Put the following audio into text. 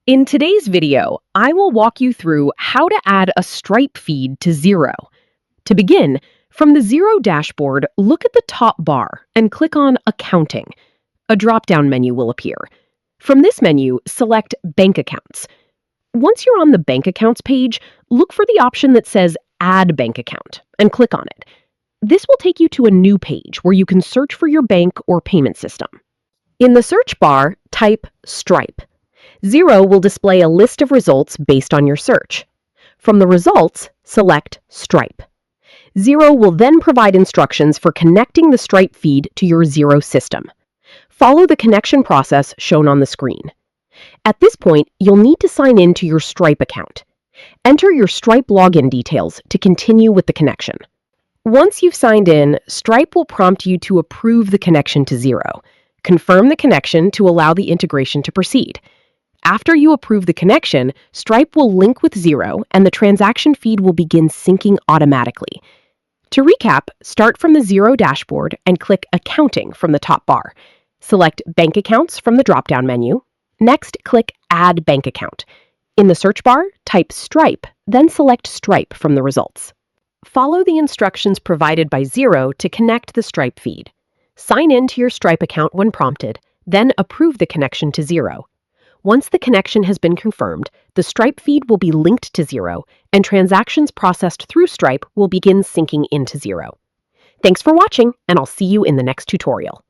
In today's video, I will walk you through how to add a Stripe feed to Xero. To begin, from the Xero dashboard, look at the top bar and click on Accounting. A drop-down menu will appear. From this menu, select Bank Accounts. Once you're on the Bank Accounts page, look for the option that says Add Bank Account and click on it. This will take you to a new page where you can search for your bank or payment system. In the search bar, type Stripe. Xero will display a list of results based on your search. From the results, select Stripe. Xero will then provide instructions for connecting the Stripe feed to your Xero system. Follow the connection process shown on the screen. At this point, you'll need to sign in to your Stripe account. Enter your Stripe login details to continue with the connection. Once you've signed in, Stripe will prompt you to approve the connection to Xero. Confirm the connection to allow the integration to proceed. After you approve the connection, Stripe will link with Xero and the transaction feed will begin syncing automatically. To recap, start from the Xero dashboard and click Accounting from the top bar. Select Bank Accounts from the drop-down menu. Next, click Add Bank Account. In the search bar, type Stripe, then select Stripe from the results. Follow the instructions provided by Xero to connect the Stripe feed. Sign in to your Stripe account when prompted, then approve the connection to Xero. Once the connection has been confirmed, the Stripe feed will be linked to Xero, and transactions processed through Stripe will begin syncing into Xero. Thanks for watching, and I'll see you in the next tutorial.